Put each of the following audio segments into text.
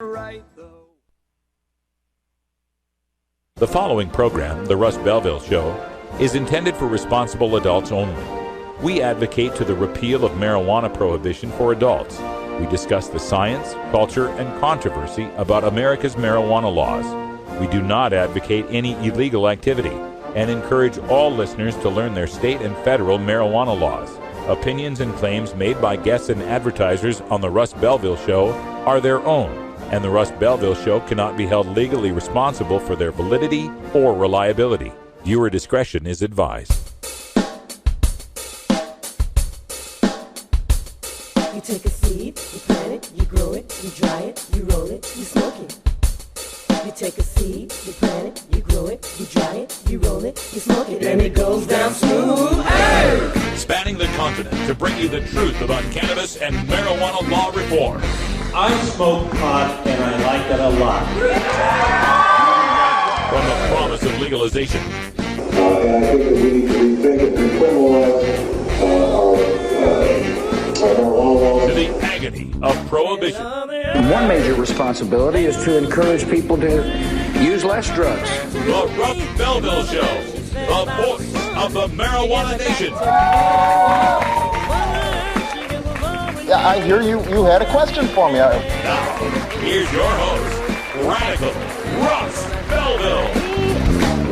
The following program, The Russ Belville Show, is intended for responsible adults only. We advocate to the repeal of marijuana prohibition for adults. We discuss the science, culture, and controversy about America's marijuana laws. We do not advocate any illegal activity and encourage all listeners to learn their state and federal marijuana laws. Opinions and claims made by guests and advertisers on The Russ Belville Show are their own, and The Russ Belville Show cannot be held legally responsible for their validity or reliability. Viewer discretion is advised. You take a seed, you plant it, you grow it, you dry it, you roll it, you smoke it. You take a seed, you plant it, you grow it, you dry it, you roll it, you smoke it, and it goes down smooth. Hey! Spanning the continent to bring you the truth about cannabis and marijuana law reform. I smoke pot and I like it a lot. From the promise of legalization. And I think that we need to rethink and decriminalize our marijuana laws. To the agony of prohibition. One major responsibility is to encourage people to use less drugs. The Russ Belville Show, the voice of the marijuana nation. Yeah, I hear you had a question for me. Now, here's your host, Radical Russ Belville.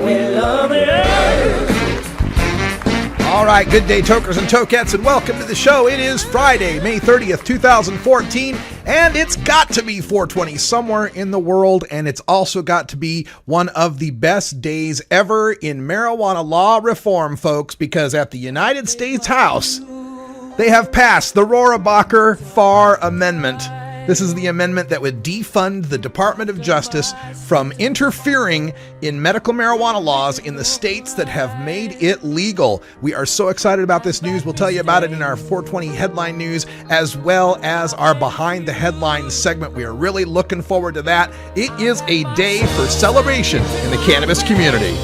We love it. All right, good day, tokers and tokettes, and welcome to the show. It is Friday, May 30th, 2014, and it's got to be 420 somewhere in the world, and it's also got to be one of the best days ever in marijuana law reform, folks, because at the United States House, they have passed the Rohrabacher-Farr Amendment. This is the amendment that would defund the Department of Justice from interfering in medical marijuana laws in the states that have made it legal. We are so excited about this news. We'll tell you about it in our 420 headline news, as well as our Behind the Headlines segment. We are really looking forward to that. It is a day for celebration in the cannabis community.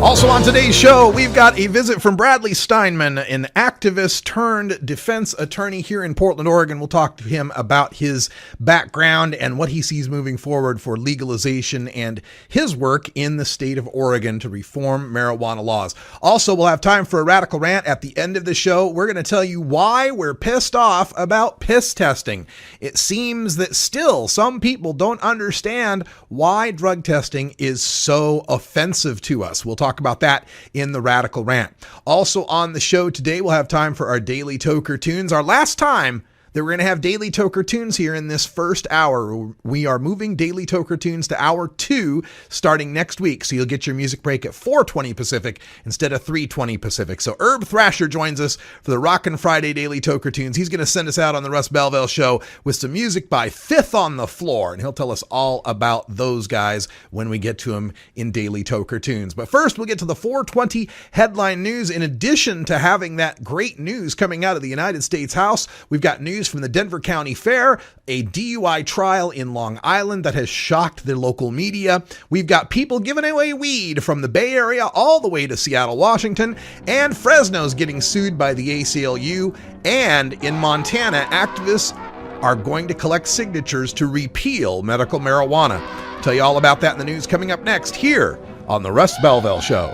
Also on today's show, we've got a visit from Bradley Steinman, an activist turned defense attorney here in Portland, Oregon. We'll talk to him about his background and what he sees moving forward for legalization and his work in the state of Oregon to reform marijuana laws. Also, we'll have time for a radical rant at the end of the show. We're going to tell you why we're pissed off about piss testing. It seems that still some people don't understand why drug testing is so offensive to us. We'll talk about that in the Radical Rant. Also on the show today, we'll have time for our Daily Toker Tunes. Our last time that we're going to have Daily Toker Tunes here in this first hour. We are moving Daily Toker Tunes to hour 2 starting next week. So you'll get your music break at 4:20 Pacific instead of 3:20 Pacific. So Herb Thrasher joins us for the Rockin' Friday Daily Toker Tunes. He's going to send us out on the Russ Belville Show with some music by Fifth on the Floor. And he'll tell us all about those guys when we get to him in Daily Toker Tunes. But first, we'll get to the 420 headline news. In addition to having that great news coming out of the United States House, we've got news from the Denver County Fair, a DUI trial in Long Island that has shocked the local media. We've got people giving away weed from the Bay Area all the way to Seattle, Washington, and Fresno's getting sued by the ACLU. And in Montana, activists are going to collect signatures to repeal medical marijuana. Tell you all about that in the news coming up next here on the Russ Belville Show.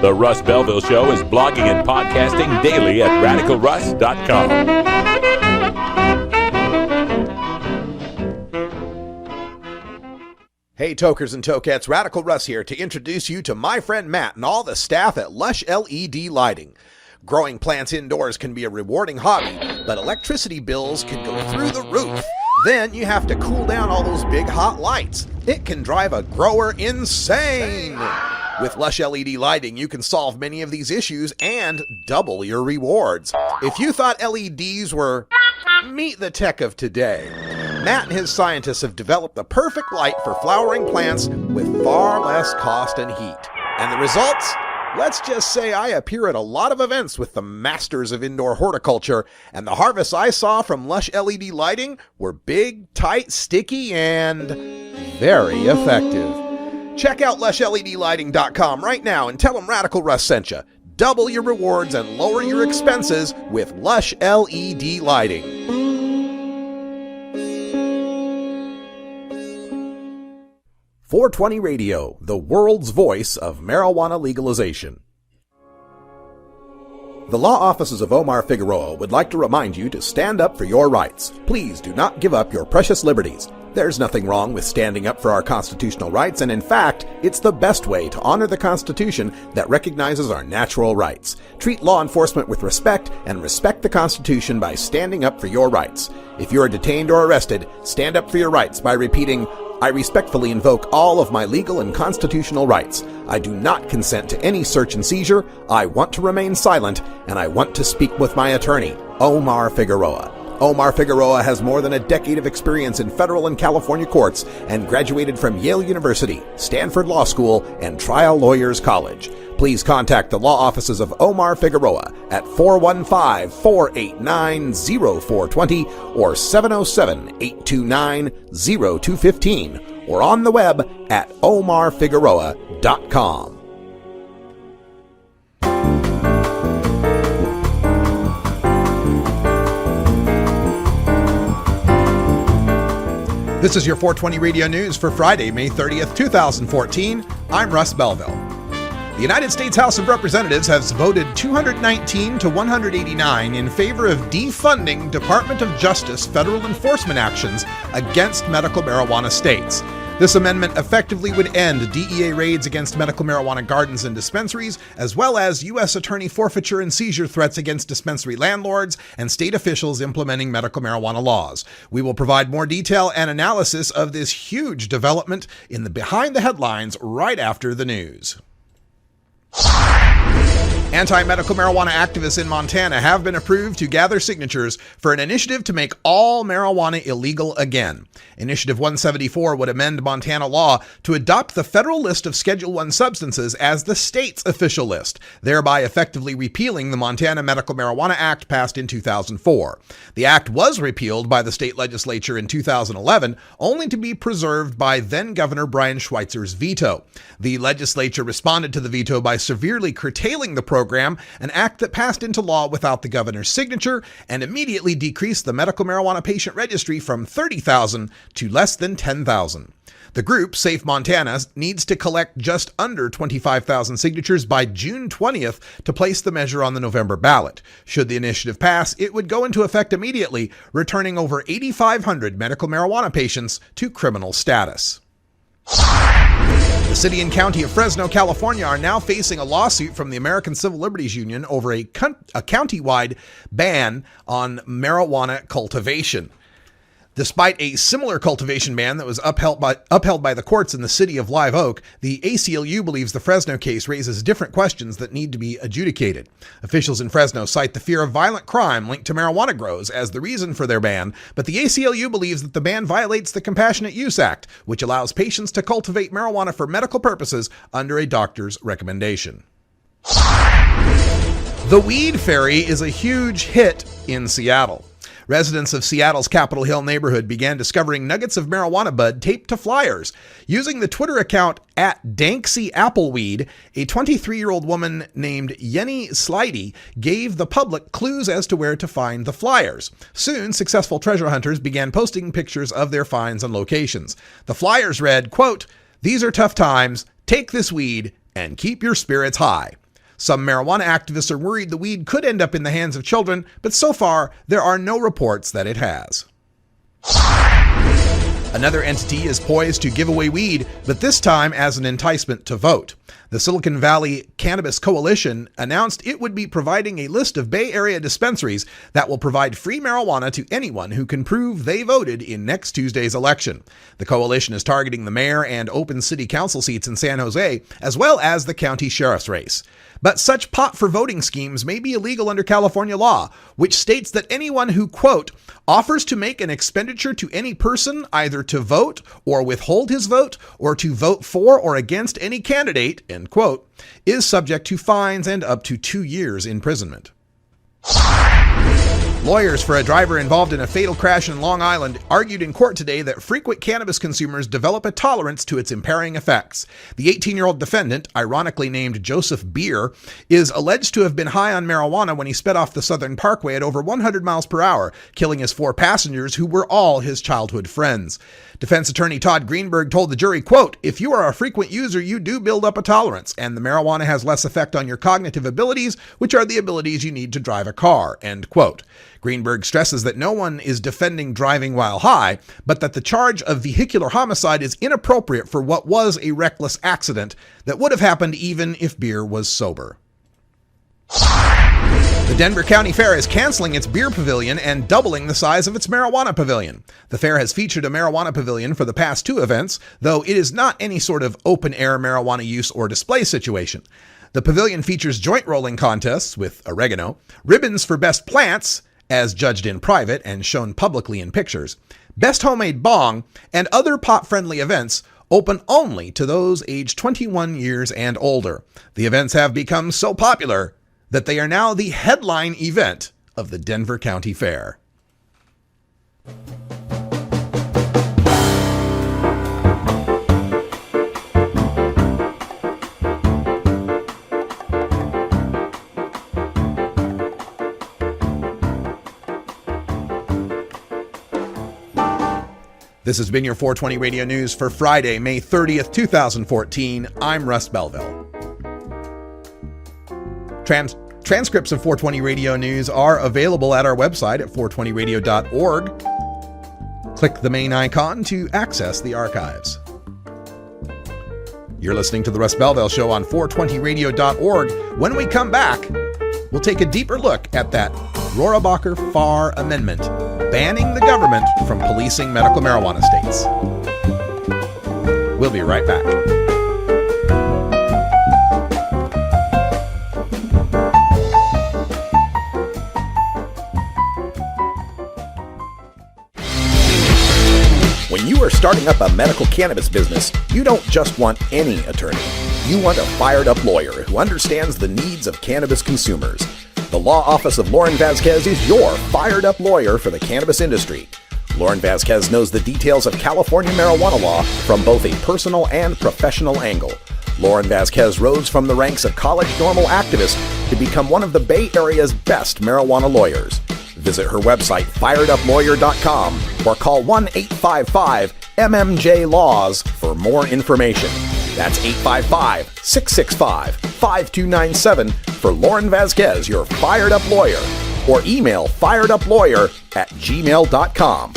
The Russ Belville Show is blogging and podcasting daily at radicalruss.com. Hey, tokers and tokettes, Radical Russ here to introduce you to my friend Matt and all the staff at Lush LED Lighting. Growing plants indoors can be a rewarding hobby, but electricity bills can go through the roof. Then you have to cool down all those big hot lights. It can drive a grower insane. With Lush LED lighting, you can solve many of these issues and double your rewards. If you thought LEDs were meet the tech of today, Matt and his scientists have developed the perfect light for flowering plants with far less cost and heat. And the results? Let's just say I appear at a lot of events with the masters of indoor horticulture, and the harvests I saw from Lush LED lighting were big, tight, sticky, and very effective. Check out LushLEDlighting.com right now and tell them Radical Russ sent you. Double your rewards and lower your expenses with Lush LED lighting. .420 Radio, the world's voice of marijuana legalization. The law offices of Omar Figueroa would like to remind you to stand up for your rights. Please do not give up your precious liberties. There's nothing wrong with standing up for our constitutional rights, and in fact, it's the best way to honor the Constitution that recognizes our natural rights. Treat law enforcement with respect and respect the Constitution by standing up for your rights. If you are detained or arrested, stand up for your rights by repeating, "I respectfully invoke all of my legal and constitutional rights. I do not consent to any search and seizure. I want to remain silent, and I want to speak with my attorney, Omar Figueroa." Omar Figueroa has more than a decade of experience in federal and California courts and graduated from Yale University, Stanford Law School, and Trial Lawyers College. Please contact the law offices of Omar Figueroa at 415-489-0420 or 707-829-0215 or on the web at omarfigueroa.com. This is your 420 Radio News for Friday, May 30th, 2014. I'm Russ Belville. The United States House of Representatives has voted 219 to 189 in favor of defunding Department of Justice federal enforcement actions against medical marijuana states. This amendment effectively would end DEA raids against medical marijuana gardens and dispensaries, as well as U.S. attorney forfeiture and seizure threats against dispensary landlords and state officials implementing medical marijuana laws. We will provide more detail and analysis of this huge development in the Behind the Headlines right after the news. Anti-medical marijuana activists in Montana have been approved to gather signatures for an initiative to make all marijuana illegal again. Initiative 174 would amend Montana law to adopt the federal list of Schedule I substances as the state's official list, thereby effectively repealing the Montana Medical Marijuana Act passed in 2004. The act was repealed by the state legislature in 2011, only to be preserved by then-Governor Brian Schweitzer's veto. The legislature responded to the veto by severely curtailing the program, an act that passed into law without the governor's signature, and immediately decreased the medical marijuana patient registry from 30,000 to less than 10,000. The group, Safe Montana, needs to collect just under 25,000 signatures by June 20th to place the measure on the November ballot. Should the initiative pass, it would go into effect immediately, returning over 8,500 medical marijuana patients to criminal status. The city and county of Fresno, California are now facing a lawsuit from the American Civil Liberties Union over a county-wide ban on marijuana cultivation. Despite a similar cultivation ban that was upheld by the courts in the city of Live Oak, the ACLU believes the Fresno case raises different questions that need to be adjudicated. Officials in Fresno cite the fear of violent crime linked to marijuana grows as the reason for their ban, but the ACLU believes that the ban violates the Compassionate Use Act, which allows patients to cultivate marijuana for medical purposes under a doctor's recommendation. The Weed Fairy is a huge hit in Seattle. Residents of Seattle's Capitol Hill neighborhood began discovering nuggets of marijuana bud taped to flyers. Using the Twitter account @DanxyAppleweed, a 23-year-old woman named Yenny Slidey gave the public clues as to where to find the flyers. Soon, successful treasure hunters began posting pictures of their finds and locations. The flyers read, quote, "These are tough times. Take this weed and keep your spirits high." Some marijuana activists are worried the weed could end up in the hands of children, but so far, there are no reports that it has. Another entity is poised to give away weed, but this time as an enticement to vote. The Silicon Valley Cannabis Coalition announced it would be providing a list of Bay Area dispensaries that will provide free marijuana to anyone who can prove they voted in next Tuesday's election. The coalition is targeting the mayor and open city council seats in San Jose, as well as the county sheriff's race. But such pot for voting schemes may be illegal under California law, which states that anyone who, quote, offers to make an expenditure to any person either to vote or withhold his vote or to vote for or against any candidate, end quote, is subject to fines and up to 2 years imprisonment. Lawyers for a driver involved in a fatal crash in Long Island argued in court today that frequent cannabis consumers develop a tolerance to its impairing effects. The 18-year-old defendant, ironically named Joseph Beer, is alleged to have been high on marijuana when he sped off the Southern Parkway at over 100 miles per hour, killing his 4 passengers who were all his childhood friends. Defense attorney Todd Greenberg told the jury, quote, if you are a frequent user, you do build up a tolerance, and the marijuana has less effect on your cognitive abilities, which are the abilities you need to drive a car, end quote. Greenberg stresses that no one is defending driving while high, but that the charge of vehicular homicide is inappropriate for what was a reckless accident that would have happened even if Beer was sober. The Denver County Fair is canceling its beer pavilion and doubling the size of its marijuana pavilion. The fair has featured a marijuana pavilion for the past 2 events, though it is not any sort of open-air marijuana use or display situation. The pavilion features joint rolling contests with oregano, ribbons for best plants, as judged in private and shown publicly in pictures, best homemade bong, and other pot-friendly events open only to those aged 21 years and older. The events have become so popular that they are now the headline event of the Denver County Fair. This has been your 420 Radio News for Friday, May 30th, 2014. I'm Russ Belville. Transcripts of 420 Radio News are available at our website at 420radio.org. Click the main icon to access the archives. You're listening to The Russ Belville Show on 420radio.org. When we come back, we'll take a deeper look at that Rohrabacher-Farr amendment banning the government from policing medical marijuana states. We'll be right back. When you are starting up a medical cannabis business, you don't just want any attorney. You want a fired-up lawyer who understands the needs of cannabis consumers. The law office of Lauren Vasquez is your fired-up lawyer for the cannabis industry. Lauren Vasquez knows the details of California marijuana law from both a personal and professional angle. Lauren Vasquez rose from the ranks of college normal activists to become one of the Bay Area's best marijuana lawyers. Visit her website, fireduplawyer.com, or call 1-855-MMJ-LAWS for more information. That's 855-665-5297 for Lauren Vasquez, your fired-up lawyer, or email fireduplawyer@gmail.com.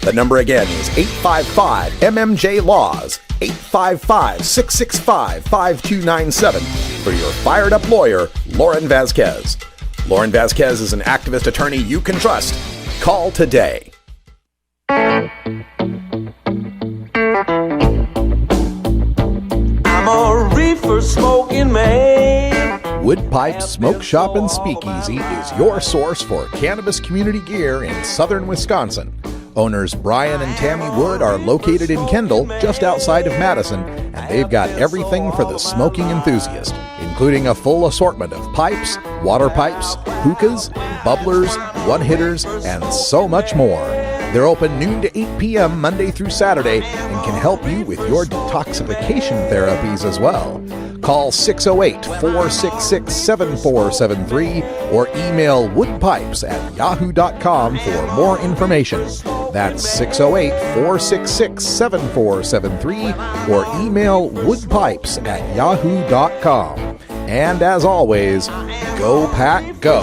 The number again is 855-MMJ-LAWS, 855-665-5297 for your fired-up lawyer, Lauren Vasquez. Lauren Vasquez is an activist attorney you can trust. Call today. I'm a reefer smoking man. Wood Pipe Smoke Shop and Speakeasy is your source for cannabis community gear in southern Wisconsin. Owners Brian and Tammy Wood are located in Kendall, just outside of Madison, and they've got everything for the smoking enthusiast, including a full assortment of pipes, water pipes, hookahs, bubblers, one-hitters, and so much more. They're open noon to 8 p.m. Monday through Saturday and can help you with your detoxification therapies as well. Call 608-466-7473 or email woodpipes@yahoo.com for more information. That's 608-466-7473 or email woodpipes@yahoo.com. And as always, go pack go.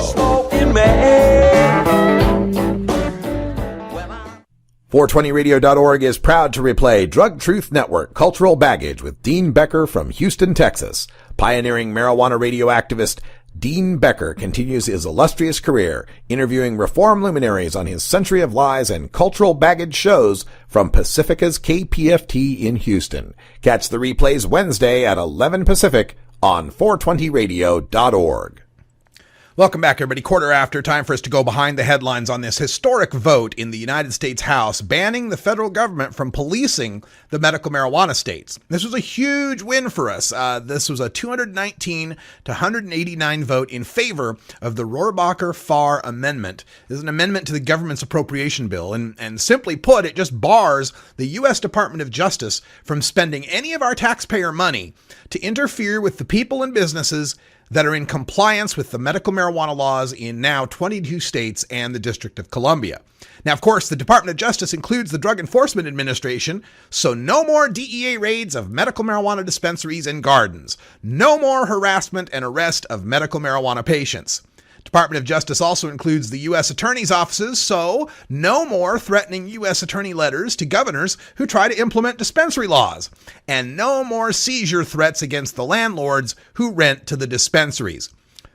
420radio.org is proud to replay Drug Truth Network Cultural Baggage with Dean Becker from Houston, Texas. Pioneering marijuana radio activist Dean Becker continues his illustrious career, interviewing reform luminaries on his Century of Lies and Cultural Baggage shows from Pacifica's KPFT in Houston. Catch the replays Wednesday at 11 Pacific on 420radio.org. Welcome back, everybody. Quarter after, time for us to go behind the headlines on this historic vote in the United States House banning the federal government from policing the medical marijuana states. This was a huge win for us. This was a 219 to 189 vote in favor of the Rohrabacher-Farr amendment. This is an amendment to the government's appropriation bill, and simply put, it just bars the U.S. Department of Justice from spending any of our taxpayer money to interfere with the people and businesses that are in compliance with the medical marijuana laws in now 22 states and the District of Columbia. Now, of course, the Department of Justice includes the Drug Enforcement Administration, so no more DEA raids of medical marijuana dispensaries and gardens. No more harassment and arrest of medical marijuana patients. Department of Justice also includes the U.S. Attorney's offices, so no more threatening U.S. Attorney letters to governors who try to implement dispensary laws, and no more seizure threats against the landlords who rent to the dispensaries.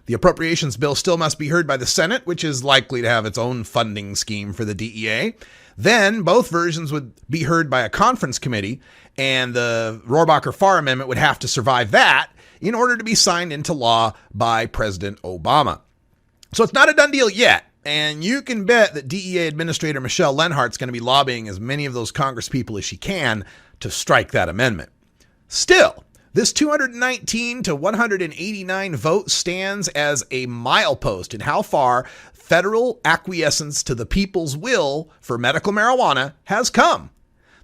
The appropriations bill still must be heard by the Senate, which is likely to have its own funding scheme for the DEA. Then both versions would be heard by a conference committee, and the Rohrabacher-Farr amendment would have to survive that in order to be signed into law by President Obama. So it's not a done deal yet, and you can bet that DEA Administrator Michelle Lenhart's going to be lobbying as many of those Congress people as she can to strike that amendment. Still, this 219 to 189 vote stands as a milepost in how far federal acquiescence to the people's will for medical marijuana has come.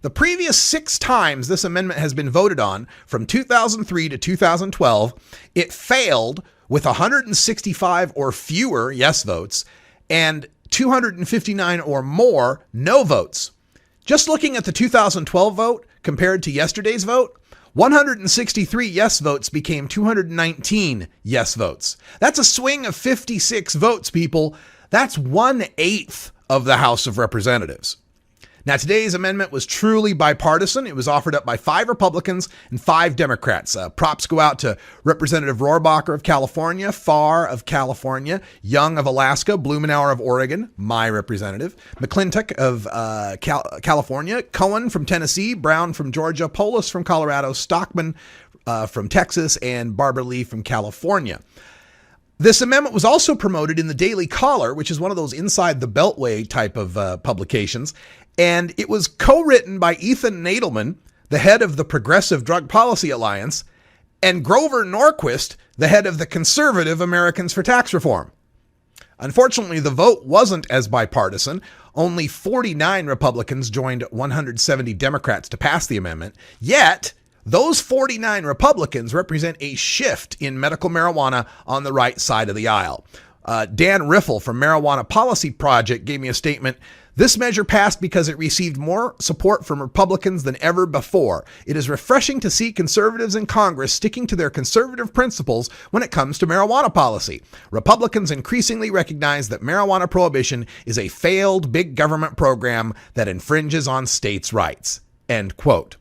The previous 6 times this amendment has been voted on, from 2003 to 2012, it failed with 165 or fewer yes votes and 259 or more no votes. Just looking at the 2012 vote compared to yesterday's vote, 163 yes votes became 219 yes votes. That's a swing of 56 votes, people. That's 1/8 of the House of Representatives. Now, today's amendment was truly bipartisan. It was offered up by 5 Republicans and 5 Democrats. Props go out to Representative Rohrabacher of California, Farr of California, Young of Alaska, Blumenauer of Oregon, my representative, McClintock of California, Cohen from Tennessee, Brown from Georgia, Polis from Colorado, Stockman from Texas, and Barbara Lee from California. This amendment was also promoted in the Daily Caller, which is one of those inside the Beltway type of publications. And it was co-written by Ethan Nadelman, the head of the Progressive Drug Policy Alliance, and Grover Norquist, the head of the Conservative Americans for Tax Reform. Unfortunately, the vote wasn't as bipartisan. Only 49 Republicans joined 170 Democrats to pass the amendment. Yet, those 49 Republicans represent a shift in medical marijuana on the right side of the aisle. Dan Riffle from Marijuana Policy Project gave me a statement. This measure passed because it received more support from Republicans than ever before. It is refreshing to see conservatives in Congress sticking to their conservative principles when it comes to marijuana policy. Republicans increasingly recognize that marijuana prohibition is a failed big government program that infringes on states' rights. End quote.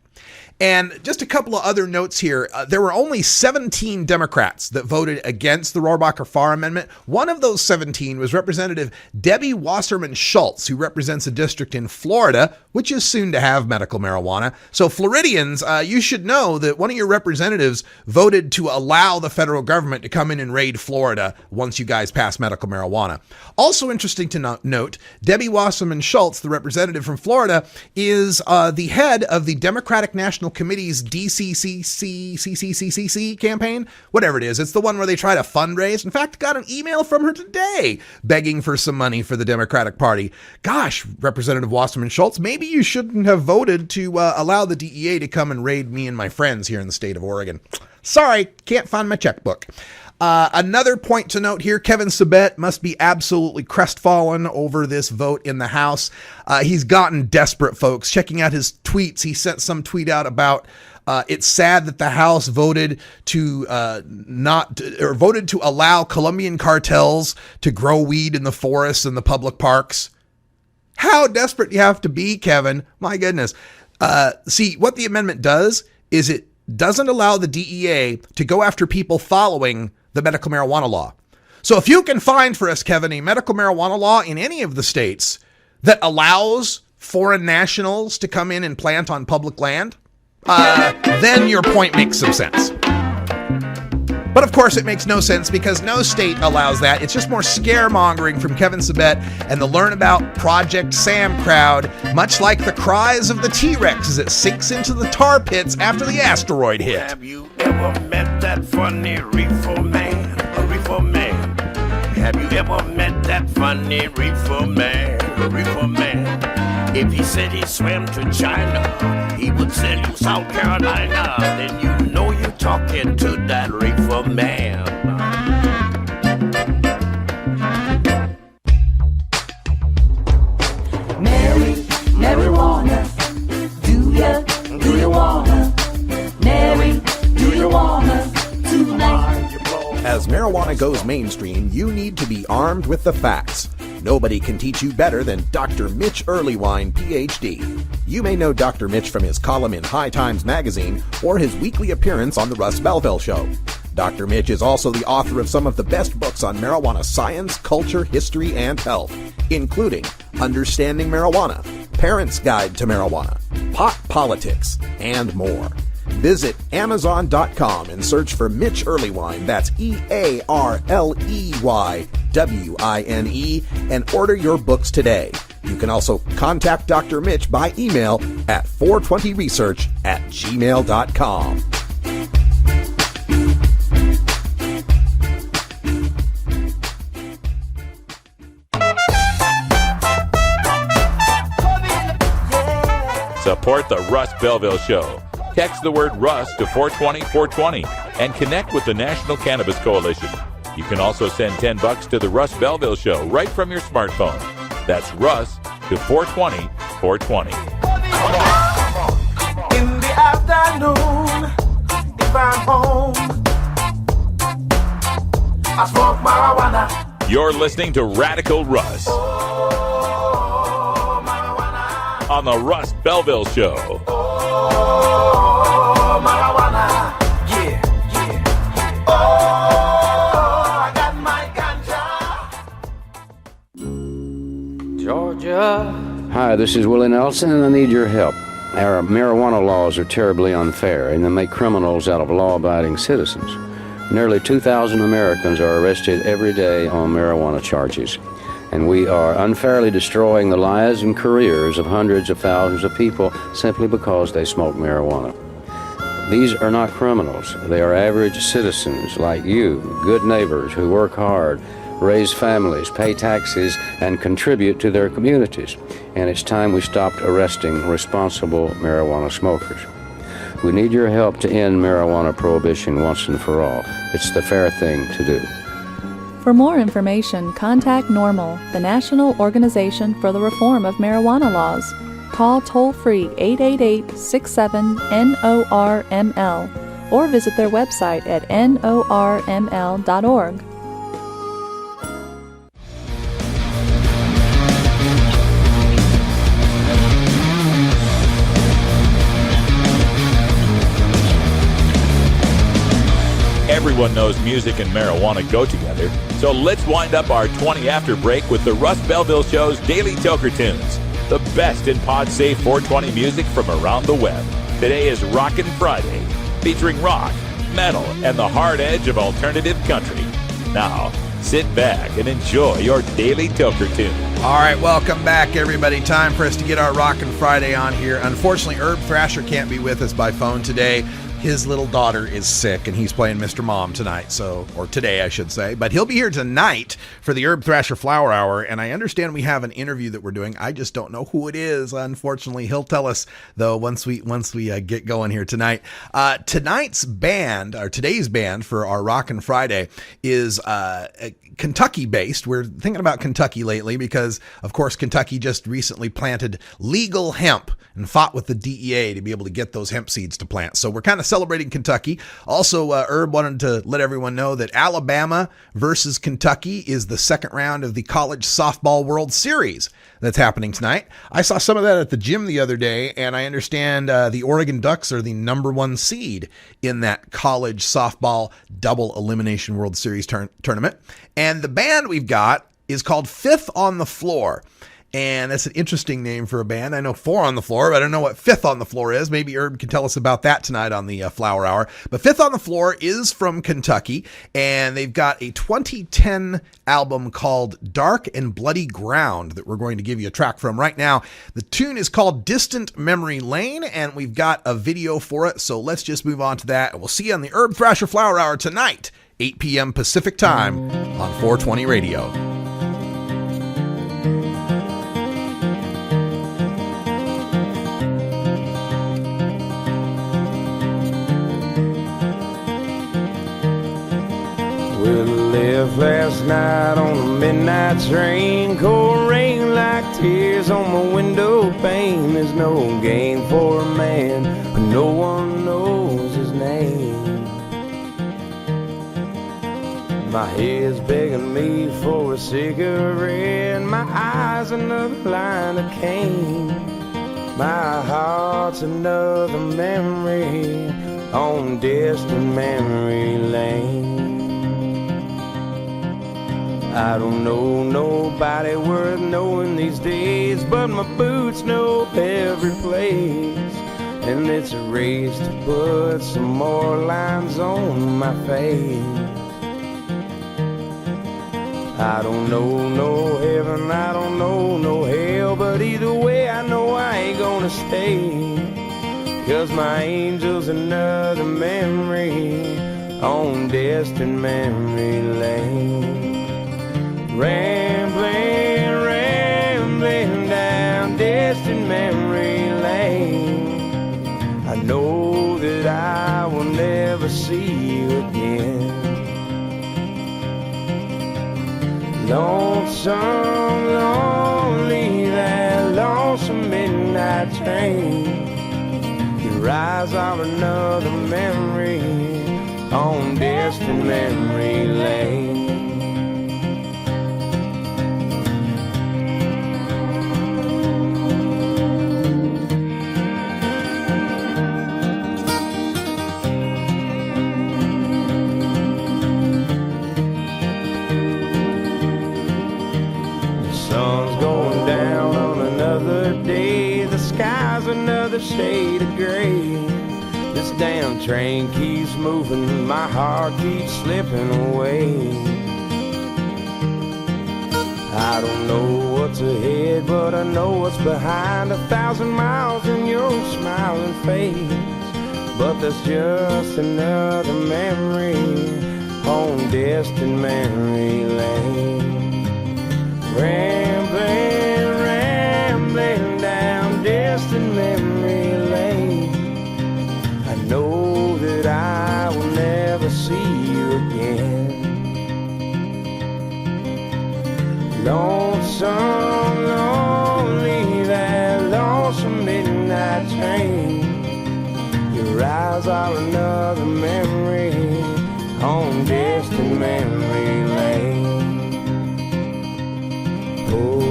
And just a couple of other notes here. There were only 17 Democrats that voted against the Rohrabacher-Farr amendment. One of those 17 was Representative Debbie Wasserman Schultz, who represents a district in Florida, which is soon to have medical marijuana. So Floridians, you should know that one of your representatives voted to allow the federal government to come in and raid Florida once you guys pass medical marijuana. Also interesting to note, Debbie Wasserman Schultz, the representative from Florida, is the head of the Democratic National Committee's DCCC campaign, whatever it is. It's the one where they try to fundraise. In fact, got an email from her today begging for some money for the Democratic Party. Gosh, Representative Wasserman Schultz, maybe you shouldn't have voted to allow the DEA to come and raid me and my friends here in the state of Oregon. Sorry, can't find my checkbook. Another point to note here, Kevin Sabet must be absolutely crestfallen over this vote in the House. He's gotten desperate, folks. Checking out his tweets, he sent some tweet out about it's sad that the House voted to voted to allow Colombian cartels to grow weed in the forests and the public parks. How desperate do you have to be, Kevin? My goodness. See, what the amendment does is it doesn't allow the DEA to go after people following the medical marijuana law. So if you can find for us, Kevin, a medical marijuana law in any of the states that allows foreign nationals to come in and plant on public land, then your point makes some sense. But of course, it makes no sense because no state allows that. It's just more scaremongering from Kevin Sabet and the Learn About Project Sam crowd, much like the cries of the T-Rex as it sinks into the tar pits after the asteroid hit. Have you ever met that funny reefer man? A reefer man. Have you ever met that funny reefer man? A reefer man. If he said he swam to China, he would sell you South Carolina. Then you know you're talking to that reefer man. Marijuana, do you wanna? Mary, do you wanna tonight? As marijuana goes mainstream, you need to be armed with the facts. Nobody can teach you better than Dr. Mitch Earlywine, PhD. You may know Dr. Mitch from his column in High Times magazine or his weekly appearance on the Russ Belville Show. Dr. Mitch is also the author of some of the best books on marijuana science, culture, history, and health, including Understanding Marijuana, Parents' Guide to Marijuana, Pot Politics, and more. Visit Amazon.com and search for Mitch Earlywine, that's EARLEYWINE, and order your books today. You can also contact Dr. Mitch by email at 420research@gmail.com. Support the Russ Belville Show. Text the word Russ to 420-420 and connect with the National Cannabis Coalition. You can also send $10 to the Russ Belville Show right from your smartphone. That's Russ to 420-420. In the afternoon, if I'm home, I smoke marijuana. You're listening to Radical Russ on the Russ Belville Show. Marijuana, yeah, yeah. Oh, I got my ganja. Georgia. Hi, this is Willie Nelson, and I need your help. Our marijuana laws are terribly unfair, and they make criminals out of law-abiding citizens. Nearly 2,000 Americans are arrested every day on marijuana charges, and we are unfairly destroying the lives and careers of hundreds of thousands of people simply because they smoke marijuana. These are not criminals. They are average citizens like you, good neighbors who work hard, raise families, pay taxes, and contribute to their communities. And it's time we stopped arresting responsible marijuana smokers. We need your help to end marijuana prohibition once and for all. It's the fair thing to do. For more information, contact NORML, the National Organization for the Reform of Marijuana Laws. Call toll-free 888-67-NORML or visit their website at norml.org. Everyone knows music and marijuana go together, so let's wind up our 20 after break with the Russ Belville Show's Daily Toker Tunes, the best in pod-safe 420 music from around the web. Today is Rockin' Friday, featuring rock, metal, and the hard edge of alternative country. Now, sit back and enjoy your Daily Toker Tune. All right, welcome back, everybody. Time for us to get our Rockin' Friday on here. Unfortunately, Herb Thrasher can't be with us by phone today. His little daughter is sick, and he's playing Mr. Mom tonight, or today, I should say. But he'll be here tonight for the Herb Thrasher Flower Hour, and I understand we have an interview that we're doing. I just don't know who it is, unfortunately. He'll tell us, though, once we get going here tonight. Today's band for our Rockin' Friday is Kentucky-based. We're thinking about Kentucky lately because, of course, Kentucky just recently planted legal hemp and fought with the DEA to be able to get those hemp seeds to plant. So we're kind of celebrating Kentucky. Also, Herb wanted to let everyone know that Alabama versus Kentucky is the second round of the College Softball World Series. that's happening tonight. I saw some of that at the gym the other day, and I understand the Oregon Ducks are the #1 seed in that college softball double elimination World Series tournament. And the band we've got is called Fifth on the Floor. And that's an interesting name for a band. I know Four on the Floor, but I don't know what Fifth on the Floor is. Maybe Herb can tell us about that tonight on the Flower Hour. But Fifth on the Floor is from Kentucky, and they've got a 2010 album called Dark and Bloody Ground that we're going to give you a track from right now. The tune is called Distant Memory Lane, and we've got a video for it. So let's just move on to that. We'll see you on the Herb Thrasher Flower Hour tonight, 8 p.m. Pacific Time on 420 Radio. Well, I left last night on a midnight train. Cold rain like tears on my window pane. There's no game for a man when no one knows his name. My head's begging me for a cigarette. My eyes another line of cane. My heart's another memory on distant memory lane. I don't know nobody worth knowing these days, but my boots know every place. And it's a race to put some more lines on my face. I don't know no heaven, I don't know no hell, but either way I know I ain't gonna stay. 'Cause my angel's another memory on distant memory lane. Rambling, rambling down distant memory lane. I know that I will never see you again. Lonesome, lonely, that lonesome midnight train. Your eyes are another memory on distant memory lane. Another shade of gray. This damn train keeps moving, my heart keeps slipping away. I don't know what's ahead, but I know what's behind. 1,000 miles in your smiling face. But there's just another memory on distant memory lane. Rambling, rambling down distant memory lane. I know that I will never see you again. Lonesome, lonely, that lonesome midnight train. Your eyes are another memory on distant memory lane. Oh.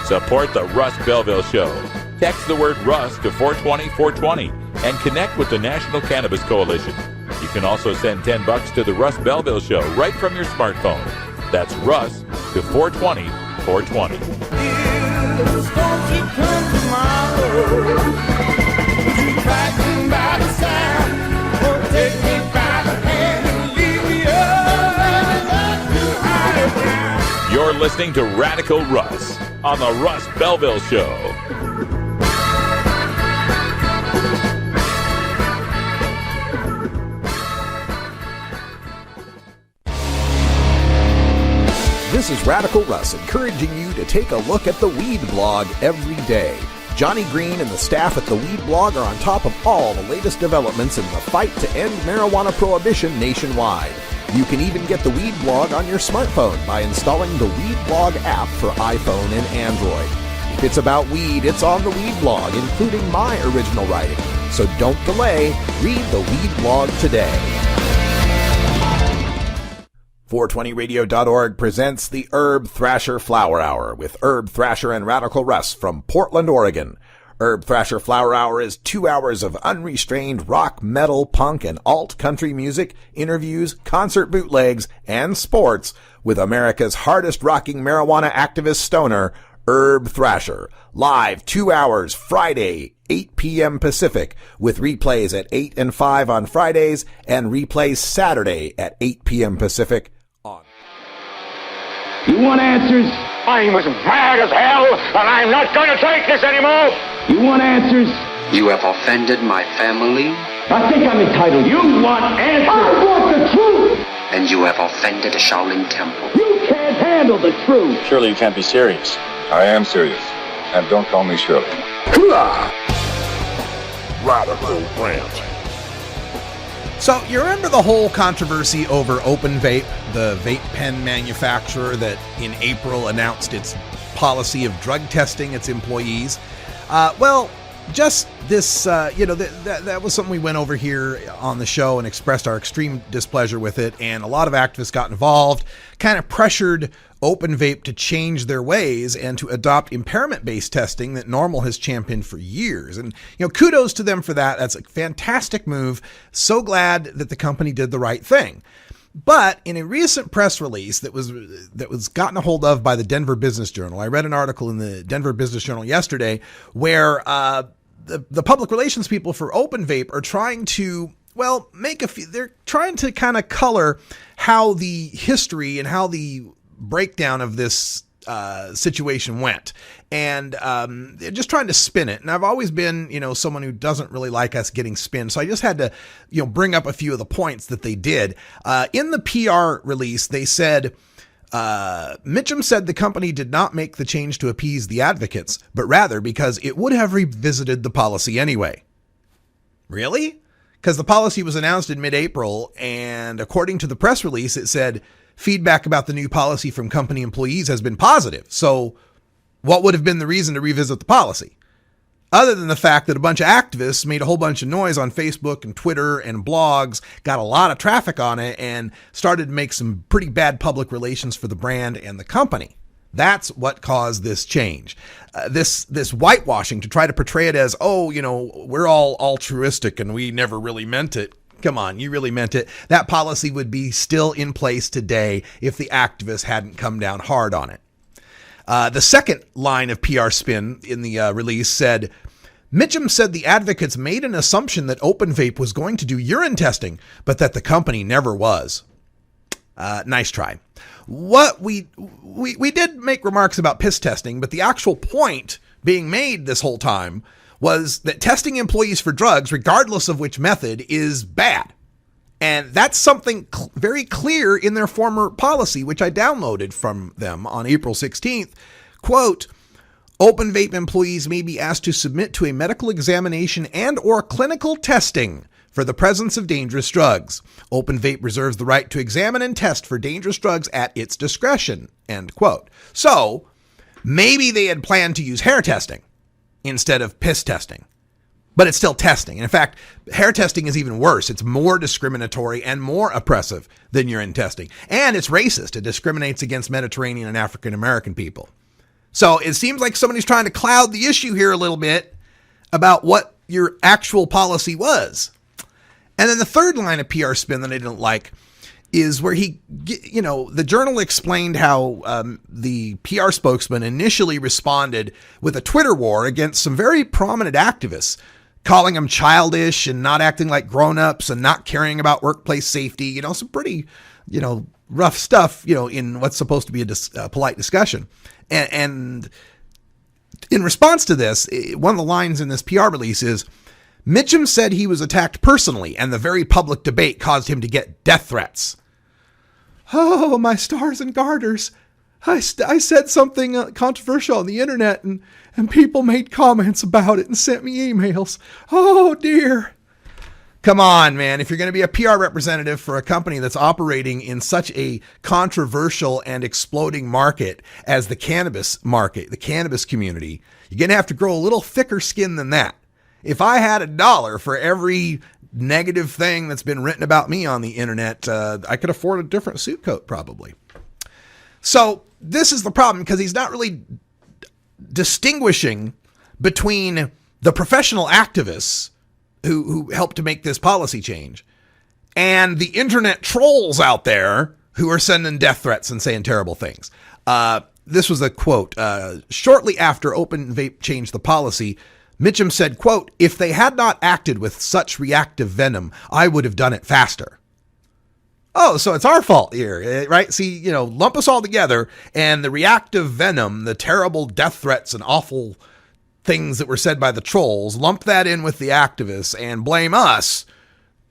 Support the Russ Belville Show. Text the word Russ to 420-420 and connect with the National Cannabis Coalition. You can also send $10 to the Russ Belville Show right from your smartphone. That's Russ to 420-420. You're listening to Radical Russ on the Russ Belville Show. This is Radical Russ encouraging you to take a look at the Weed Blog every day. Johnny Green and the staff at the Weed Blog are on top of all the latest developments in the fight to end marijuana prohibition nationwide. You can even get the Weed Blog on your smartphone by installing the Weed Blog app for iPhone and Android. If it's about weed, it's on the Weed Blog, including my original writing. So don't delay. Read the Weed Blog today. 420radio.org presents the Herb Thrasher Flower Hour with Herb Thrasher and Radical Russ from Portland, Oregon. Herb Thrasher Flower Hour is 2 hours of unrestrained rock, metal, punk, and alt country music, interviews, concert bootlegs, and sports with America's hardest rocking marijuana activist stoner, Herb Thrasher. Live 2 hours Friday, 8 p.m. Pacific, with replays at 8 and 5 on Fridays and replays Saturday at 8 p.m. Pacific. You want answers? I'm as mad as hell, and I'm not going to take this anymore! You want answers? You have offended my family. I think I'm entitled. You want answers? I want the truth! And you have offended the Shaolin Temple. You can't handle the truth! Surely you can't be serious. I am serious. And don't call me Shirley. Radical Rant. So, you remember the whole controversy over Open Vape, the vape pen manufacturer that in April announced its policy of drug testing its employees? Well, just this, that was something we went over here on the show and expressed our extreme displeasure with it. And a lot of activists got involved, kind of pressured Open Vape to change their ways and to adopt impairment-based testing that Normal has championed for years. And, kudos to them for that. That's a fantastic move. So glad that the company did the right thing. But in a recent press release that was gotten a hold of by the Denver Business Journal, I read an article in the Denver Business Journal yesterday where the public relations people for Open Vape are trying to, they're trying to kind of color how the history and how the breakdown of this situation went, and they're just trying to spin it. And I've always been, someone who doesn't really like us getting spin, so I just had to, bring up a few of the points that they did. In the PR release, they said, Mitchum said the company did not make the change to appease the advocates, but rather because it would have revisited the policy anyway. Really? Because the policy was announced in mid-April, and according to the press release, it said, feedback about the new policy from company employees has been positive. So what would have been the reason to revisit the policy? Other than the fact that a bunch of activists made a whole bunch of noise on Facebook and Twitter and blogs, got a lot of traffic on it, and started to make some pretty bad public relations for the brand and the company. That's what caused this change. This whitewashing to try to portray it as, we're all altruistic and we never really meant it. Come on, you really meant it. That policy would be still in place today if the activists hadn't come down hard on it. The second line of PR spin in the release said, Mitchum said the advocates made an assumption that Open Vape was going to do urine testing, but that the company never was. Nice try. What we did make remarks about piss testing, but the actual point being made this whole time was that testing employees for drugs, regardless of which method, is bad. And that's something very clear in their former policy, which I downloaded from them on April 16th. Quote, Open Vape employees may be asked to submit to a medical examination and or clinical testing for the presence of dangerous drugs. Open Vape reserves the right to examine and test for dangerous drugs at its discretion, end quote. So maybe they had planned to use hair testing instead of piss testing. But it's still testing. And in fact, hair testing is even worse. It's more discriminatory and more oppressive than urine testing. And it's racist. It discriminates against Mediterranean and African American people. So it seems like somebody's trying to cloud the issue here a little bit about what your actual policy was. And then the third line of PR spin that I didn't like is where the Journal explained how the PR spokesman initially responded with a Twitter war against some very prominent activists, calling them childish and not acting like grown-ups and not caring about workplace safety, some pretty, rough stuff, in what's supposed to be a polite discussion. And in response to this, one of the lines in this PR release is, Mitchum said he was attacked personally, and the very public debate caused him to get death threats. Oh, my stars and garters. I said something controversial on the internet, and people made comments about it and sent me emails. Oh, dear. Come on, man. If you're going to be a PR representative for a company that's operating in such a controversial and exploding market as the cannabis market, the cannabis community, you're going to have to grow a little thicker skin than that. If I had $1 for every negative thing that's been written about me on the internet, I could afford a different suit coat probably. So this is the problem, because he's not really distinguishing between the professional activists who helped to make this policy change and the internet trolls out there who are sending death threats and saying terrible things. This was a quote. Shortly after Open Vape changed the policy, Mitchum said, quote, "If they had not acted with such reactive venom, I would have done it faster." Oh, so it's our fault here, right? See, lump us all together, and the reactive venom, the terrible death threats and awful things that were said by the trolls, lump that in with the activists and blame us.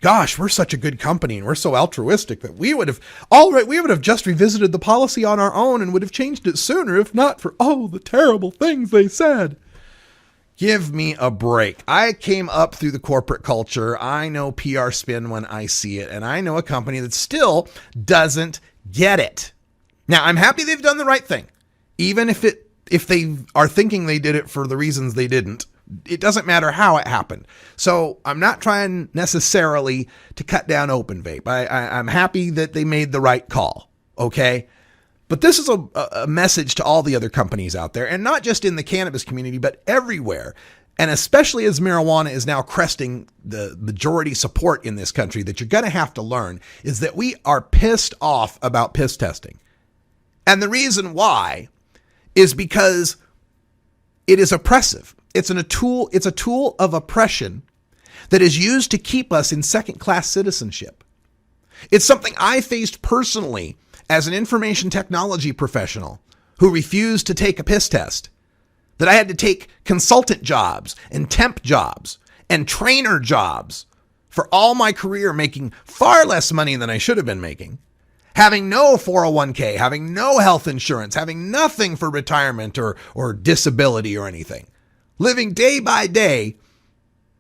Gosh, we're such a good company and we're so altruistic that we would have just revisited the policy on our own and would have changed it sooner if not for all the terrible things they said. Give me a break. I came up through the corporate culture. I know PR spin when I see it, and I know a company that still doesn't get it. Now, I'm happy they've done the right thing. Even if they are thinking they did it for the reasons they didn't, it doesn't matter how it happened. So I'm not trying necessarily to cut down Open Vape. I'm happy that they made the right call, okay? But this is a message to all the other companies out there, and not just in the cannabis community, but everywhere. And especially as marijuana is now cresting the majority support in this country, that you're going to have to learn is that we are pissed off about piss testing. And the reason why is because it is oppressive. It's a tool of oppression that is used to keep us in second-class citizenship. It's something I faced personally as an information technology professional who refused to take a piss test, that I had to take consultant jobs and temp jobs and trainer jobs for all my career, making far less money than I should have been making, having no 401k, having no health insurance, having nothing for retirement or disability or anything, living day by day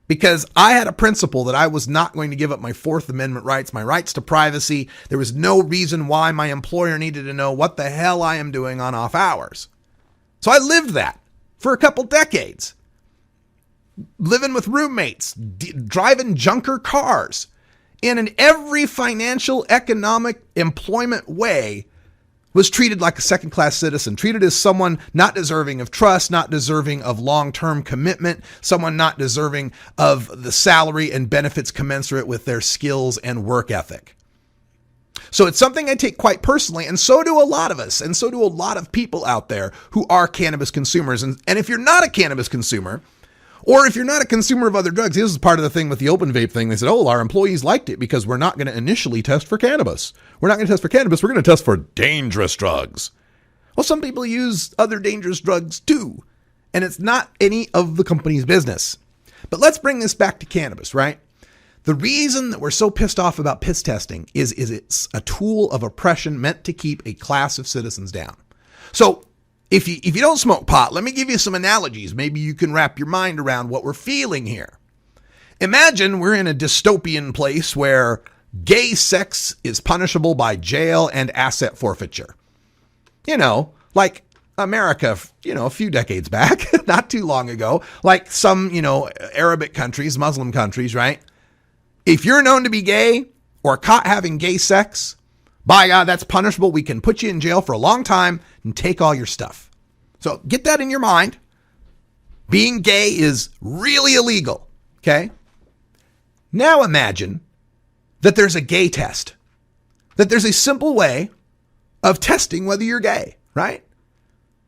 because I had a principle that I was not going to give up my Fourth Amendment rights, my rights to privacy. There was no reason why my employer needed to know what the hell I am doing on off hours. So I lived that for a couple decades, living with roommates, driving junker cars, in every financial, economic, employment way, was treated like a second-class citizen, treated as someone not deserving of trust, not deserving of long-term commitment, someone not deserving of the salary and benefits commensurate with their skills and work ethic. So it's something I take quite personally, and so do a lot of us, and so do a lot of people out there who are cannabis consumers. And if you're not a cannabis consumer, or if you're not a consumer of other drugs, this is part of the thing with the Open Vape thing. They said, our employees liked it because we're not going to initially test for cannabis. We're not going to test for cannabis. We're going to test for dangerous drugs. Well, some people use other dangerous drugs too, and it's not any of the company's business. But let's bring this back to cannabis, right? The reason that we're so pissed off about piss testing is it's a tool of oppression meant to keep a class of citizens down. So if you don't smoke pot, let me give you some analogies. Maybe you can wrap your mind around what we're feeling here. Imagine we're in a dystopian place where gay sex is punishable by jail and asset forfeiture. Like America, a few decades back, not too long ago, like some, Arabic countries, Muslim countries, right? If you're known to be gay or caught having gay sex, by God, that's punishable. We can put you in jail for a long time and take all your stuff. So get that in your mind. Being gay is really illegal, okay? Now imagine that there's a gay test, that there's a simple way of testing whether you're gay, right?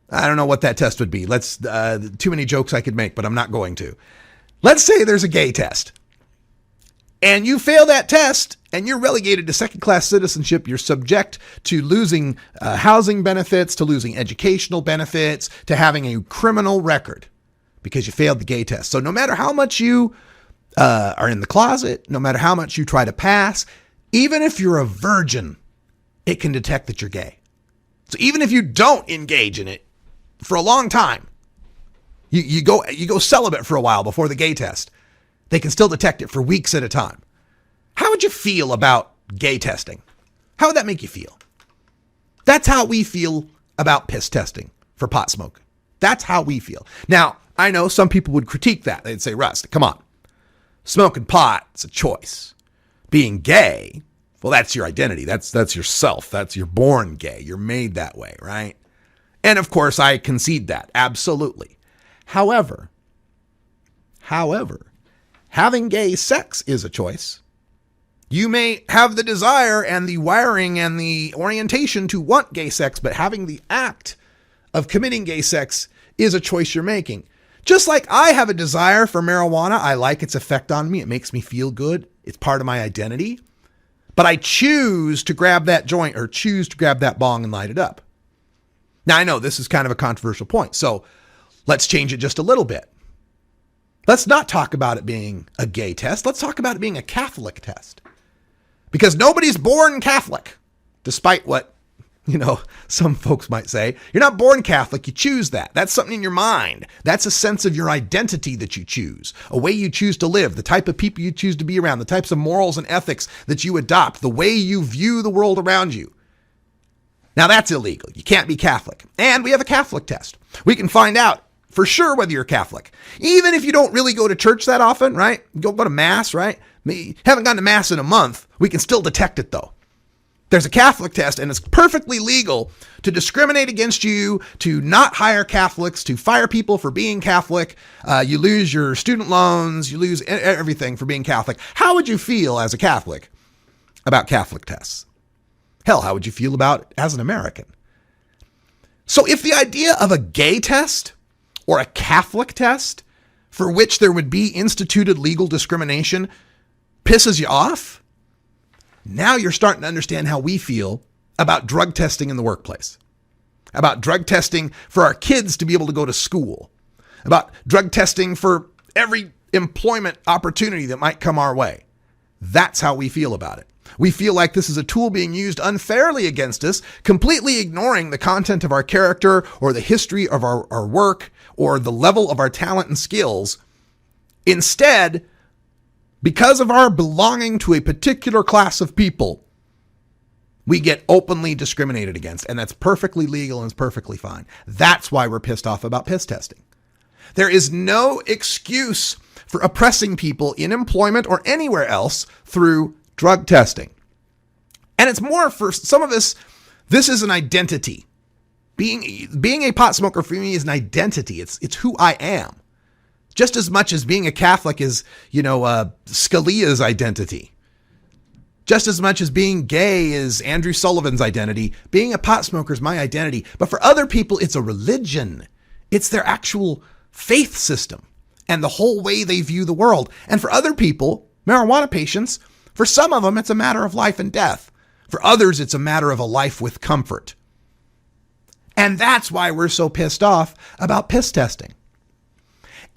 I don't know what that test would be. Too many jokes I could make, but I'm not going to. Let's say there's a gay test and you fail that test and you're relegated to second-class citizenship. You're subject to losing housing benefits, to losing educational benefits, to having a criminal record because you failed the gay test. So no matter how much you are in the closet, no matter how much you try to pass, even if you're a virgin, it can detect that you're gay. So even if you don't engage in it for a long time, you go celibate for a while before the gay test, they can still detect it for weeks at a time. How would you feel about gay testing? How would that make you feel? That's how we feel about piss testing for pot smoking. That's how we feel. Now, I know some people would critique that. They'd say, Russ, come on. Smoking pot, it's a choice. Being gay, well, that's your identity. That's yourself. You're born gay. You're made that way, right? And of course, I concede that. Absolutely. However, having gay sex is a choice. You may have the desire and the wiring and the orientation to want gay sex, but having the act of committing gay sex is a choice you're making. Just like I have a desire for marijuana, I like its effect on me. It makes me feel good. It's part of my identity. But I choose to grab that joint or choose to grab that bong and light it up. Now, I know this is kind of a controversial point, so let's change it just a little bit. Let's not talk about it being a gay test. Let's talk about it being a Catholic test. Because nobody's born Catholic, despite what, some folks might say. You're not born Catholic. You choose that. That's something in your mind. That's a sense of your identity that you choose, a way you choose to live, the type of people you choose to be around, the types of morals and ethics that you adopt, the way you view the world around you. Now that's illegal. You can't be Catholic. And we have a Catholic test. We can find out for sure whether you're Catholic. Even if you don't really go to church that often, right? Go to mass, right? Haven't gone to mass in a month. We can still detect it though. There's a Catholic test and it's perfectly legal to discriminate against you, to not hire Catholics, to fire people for being Catholic. You lose your student loans, you lose everything for being Catholic. How would you feel as a Catholic about Catholic tests? Hell, how would you feel about it as an American? So if the idea of a gay test or a Catholic test for which there would be instituted legal discrimination pisses you off, now you're starting to understand how we feel about drug testing in the workplace, about drug testing for our kids to be able to go to school, about drug testing for every employment opportunity that might come our way. That's how we feel about it. We feel like this is a tool being used unfairly against us, completely ignoring the content of our character or the history of our work or the level of our talent and skills. Instead, because of our belonging to a particular class of people, we get openly discriminated against, and that's perfectly legal and it's perfectly fine. That's why we're pissed off about piss testing. There is no excuse for oppressing people in employment or anywhere else through drug testing. And it's more for some of us, this is an identity. Being a pot smoker for me is an identity. It's who I am. Just as much as being a Catholic is, Scalia's identity. Just as much as being gay is Andrew Sullivan's identity, being a pot smoker is my identity. But for other people, it's a religion. It's their actual faith system and the whole way they view the world. And for other people, marijuana patients, for some of them, it's a matter of life and death. For others, it's a matter of a life with comfort. And that's why we're so pissed off about piss testing.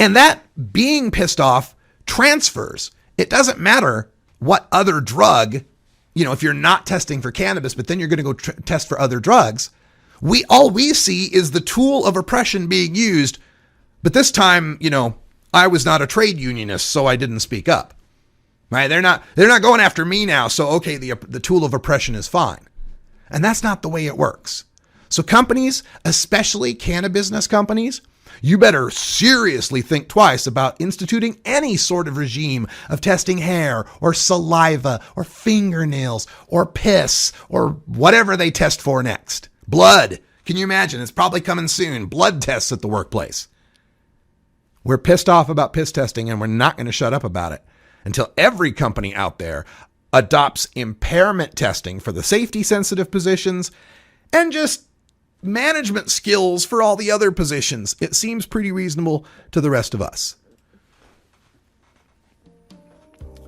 And that being pissed off transfers. It doesn't matter what other drug, if you're not testing for cannabis, but then you're going to go test for other drugs. All we see is the tool of oppression being used. But this time, I was not a trade unionist, so I didn't speak up. Right? They're not going after me now. So, okay, the tool of oppression is fine. And that's not the way it works. So companies, especially cannabis companies, you better seriously think twice about instituting any sort of regime of testing hair or saliva or fingernails or piss or whatever they test for next. Blood. Can you imagine? It's probably coming soon. Blood tests at the workplace. We're pissed off about piss testing, and we're not going to shut up about it until every company out there adopts impairment testing for the safety-sensitive positions and just management skills for all the other positions. It seems pretty reasonable to the rest of us.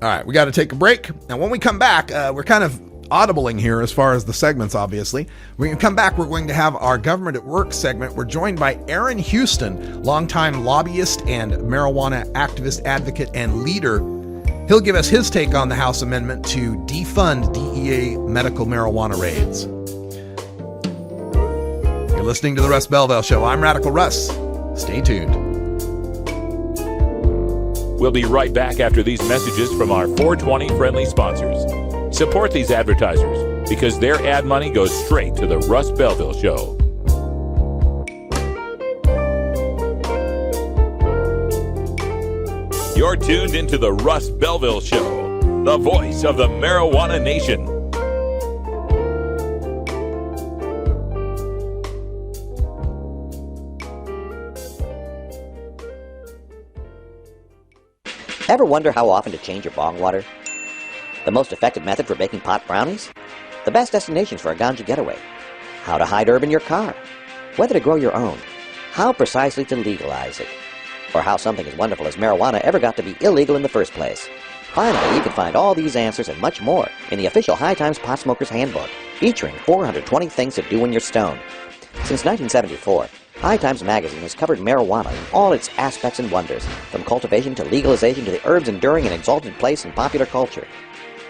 All right, we got to take a break. Now, when we come back, we're kind of audibling here as far as the segments, obviously. We're going to come back. We're going to have our Government at Work segment. We're joined by Aaron Houston, longtime lobbyist and marijuana activist, advocate, and leader. He'll give us his take on the House amendment to defund DEA medical marijuana raids. You're listening to The Russ Belville Show. I'm Radical Russ. Stay tuned. We'll be right back after these messages from our 420 friendly sponsors. Support these advertisers because their ad money goes straight to the Russ Belville Show. You're tuned into the Russ Belville Show, the voice of the marijuana nation. Ever wonder how often to change your bong water? The most effective method for baking pot brownies? The best destinations for a ganja getaway? How to hide herb in your car? Whether to grow your own? How precisely to legalize it? Or how something as wonderful as marijuana ever got to be illegal in the first place? Finally, you can find all these answers and much more in the official High Times Pot Smoker's Handbook, featuring 420 things to do when you're stoned. Since 1974, High Times magazine has covered marijuana in all its aspects and wonders, from cultivation to legalization to the herb's enduring and exalted place in popular culture.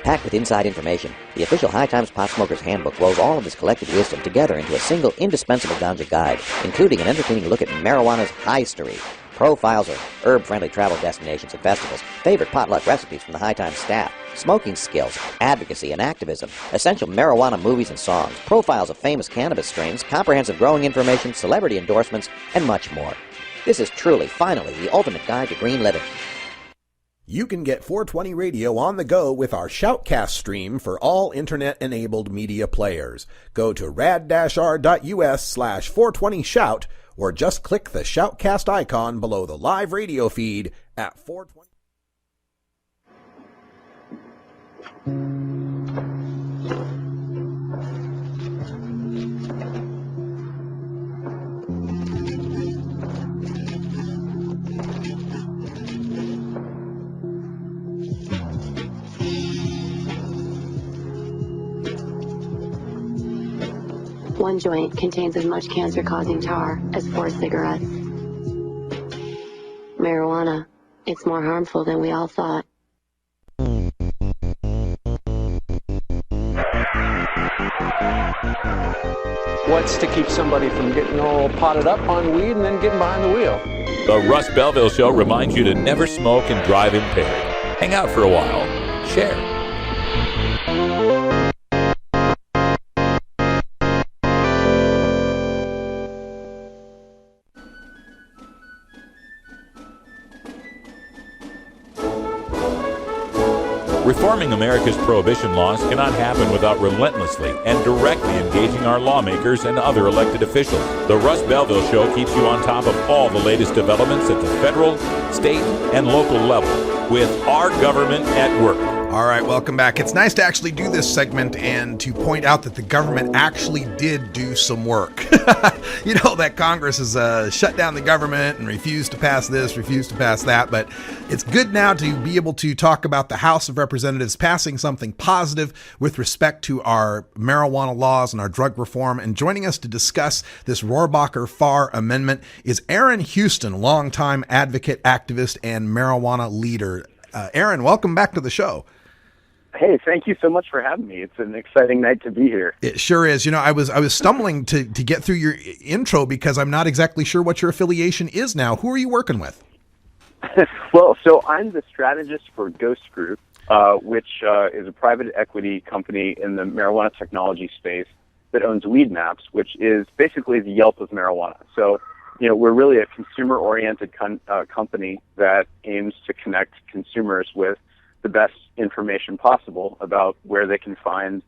Packed with inside information, the official High Times Pot Smoker's Handbook rolls all of this collected wisdom together into a single indispensable ganja guide, including an entertaining look at marijuana's history, profiles of herb-friendly travel destinations and festivals, favorite potluck recipes from the High Times staff, smoking skills, advocacy and activism, essential marijuana movies and songs, profiles of famous cannabis strains, comprehensive growing information, celebrity endorsements, and much more. This is truly, finally, the ultimate guide to green living. You can get 420 Radio on the go with our Shoutcast stream for all internet-enabled media players. Go to rad-r.us/420shout or just click the Shoutcast icon below the live radio feed at 420. One joint contains as much cancer-causing tar as 4 cigarettes. Marijuana, it's more harmful than we all thought. What's to keep somebody from getting all potted up on weed and then getting behind the wheel? The Russ Belville Show reminds you to never smoke and drive impaired. Hang out for a while. Share. Reforming America's prohibition laws cannot happen without relentlessly and directly engaging our lawmakers and other elected officials. The Russ Belville Show keeps you on top of all the latest developments at the federal, state, and local level with Our Government at Work. All right, welcome back. It's nice to actually do this segment and to point out that the government actually did do some work. You know, that Congress has shut down the government and refused to pass this, refused to pass that, but it's good now to be able to talk about the House of Representatives passing something positive with respect to our marijuana laws and our drug reform. And joining us to discuss this Rohrabacher-Farr amendment is Aaron Houston, longtime advocate, activist, and marijuana leader. Aaron, welcome back to the show. Hey, thank you so much for having me. It's an exciting night to be here. It sure is. You know, I was stumbling to get through your intro because I'm not exactly sure what your affiliation is now. Who are you working with? Well, so I'm the strategist for Ghost Group, which is a private equity company in the marijuana technology space that owns Weed Maps, which is basically the Yelp of marijuana. So, you know, we're really a consumer-oriented company that aims to connect consumers with the best information possible about where they can find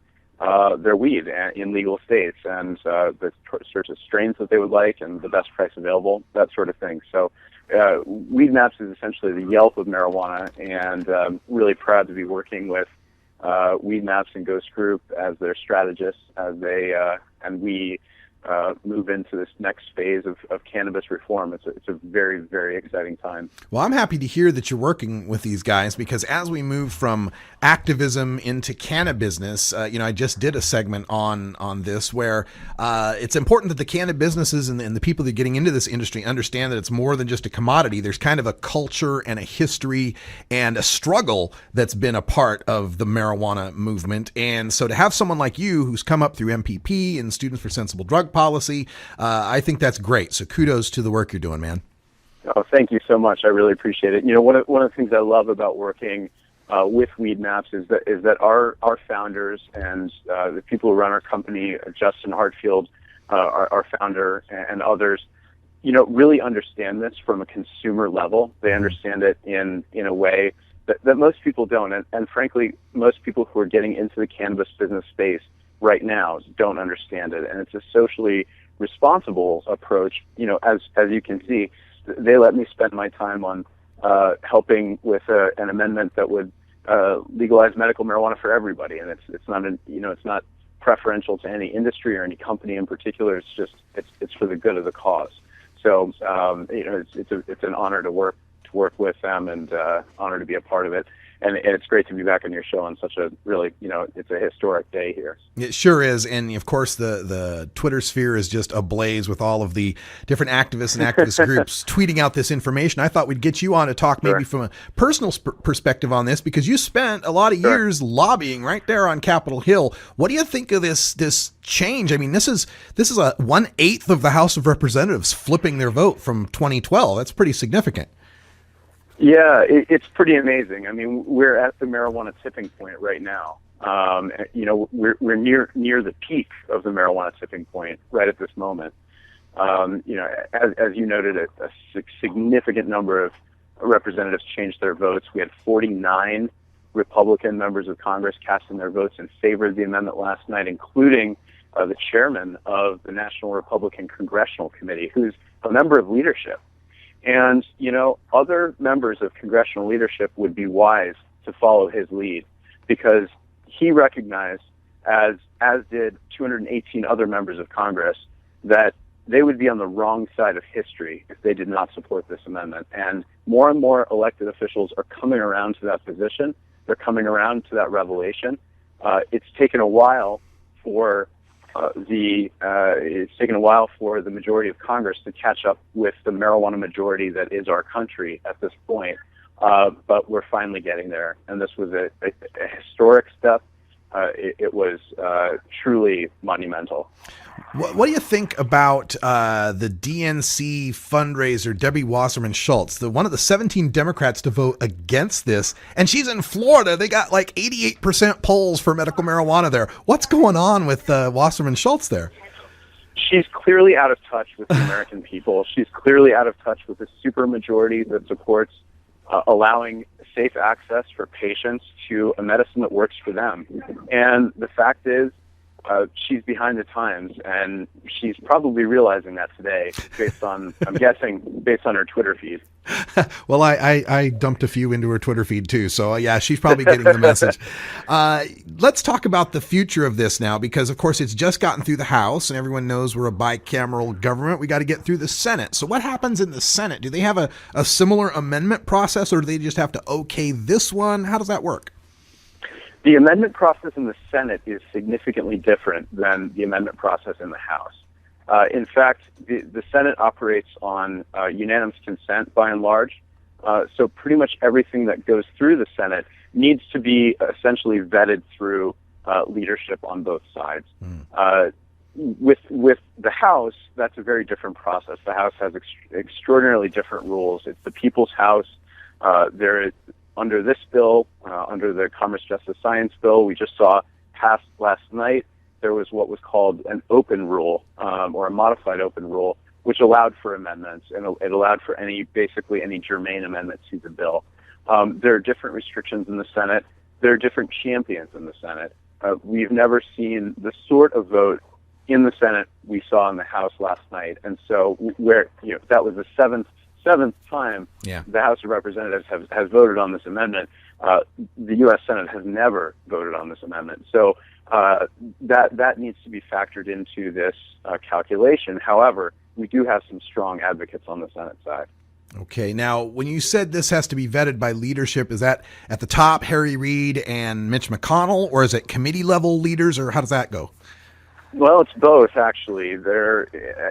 their weed in legal states and the sorts of strains that they would like and the best price available, that sort of thing. So Weed Maps is essentially the Yelp of marijuana, and really proud to be working with Weed Maps and Ghost Group as their strategists as they and we move into this next phase of cannabis reform. It's a very, very exciting time. Well, I'm happy to hear that you're working with these guys, because as we move from activism into cannabis, I just did a segment on this where it's important that the cannabis businesses and the people that are getting into this industry understand that it's more than just a commodity. There's kind of a culture and a history and a struggle that's been a part of the marijuana movement. And so to have someone like you who's come up through MPP and Students for Sensible Drug Policy, I think that's great. So kudos to the work you're doing, man. Oh, thank you so much. I really appreciate it. One of the things I love about working with Weed Maps is that our founders and the people who run our company, Justin Hartfield, our founder, and others, really understand this from a consumer level. They understand it in a way that most people don't, and frankly, most people who are getting into the cannabis business space right now don't understand it. And it's a socially responsible approach. As you can see, they let me spend my time on helping with an amendment that would legalize medical marijuana for everybody. And it's not it's not preferential to any industry or any company in particular. It's just it's for the good of the cause. So it's an honor to work with them, and honor to be a part of it. And it's great to be back on your show on such a really, it's a historic day here. It sure is. And of course, the Twitter sphere is just ablaze with all of the different activists and activist groups tweeting out this information. I thought we'd get you on to talk maybe from a personal perspective on this, because you spent a lot of years lobbying right there on Capitol Hill. What do you think of this change? I mean, this is a 1/8 of the House of Representatives flipping their vote from 2012. That's pretty significant. Yeah, it's pretty amazing. I mean, we're at the marijuana tipping point right now. We're near the peak of the marijuana tipping point right at this moment. As you noted, a significant number of representatives changed their votes. We had 49 Republican members of Congress casting their votes in favor of the amendment last night, including the chairman of the National Republican Congressional Committee, who's a member of leadership. And, other members of congressional leadership would be wise to follow his lead, because he recognized, as did 218 other members of Congress, that they would be on the wrong side of history if they did not support this amendment. And more elected officials are coming around to that position. They're coming around to that revelation. It's taken a while for the majority of Congress to catch up with the marijuana majority that is our country at this point. But we're finally getting there, and this was a historic step. It was truly monumental. What do you think about the DNC fundraiser, Debbie Wasserman Schultz, one of the 17 Democrats to vote against this? And she's in Florida. They got like 88% polls for medical marijuana there. What's going on with Wasserman Schultz there? She's clearly out of touch with the American people. She's clearly out of touch with the supermajority that supports allowing safe access for patients to a medicine that works for them. And the fact is, she's behind the times, and she's probably realizing that today, I'm guessing, based on her Twitter feed. Well, I dumped a few into her Twitter feed too, so yeah, she's probably getting the message. Let's talk about the future of this now, because of course it's just gotten through the House, and everyone knows we're a bicameral government. We got to get through the Senate. So what happens in the Senate? Do they have a similar amendment process, or do they just have to okay this one? How does that work? The amendment process in the Senate is significantly different than the amendment process in the House. In fact, the Senate operates on unanimous consent by and large. So pretty much everything that goes through the Senate needs to be essentially vetted through leadership on both sides. With the House, that's a very different process. The House has extraordinarily different rules. It's the People's House. Under this bill, under the Commerce, Justice, Science bill we just saw passed last night, there was what was called an open rule, or a modified open rule, which allowed for amendments, and it allowed for basically any germane amendment to the bill. There are different restrictions in the Senate. There are different champions in the Senate. we've never seen the sort of vote in the Senate we saw in the House last night. And so that was the seventh time the House of Representatives has voted on this amendment. The U.S. Senate has never voted on this amendment. So that needs to be factored into this calculation. However, we do have some strong advocates on the Senate side. Okay. Now, when you said this has to be vetted by leadership, is that at the top, Harry Reid and Mitch McConnell, or is it committee level leaders, or how does that go? Well, it's both, actually. They're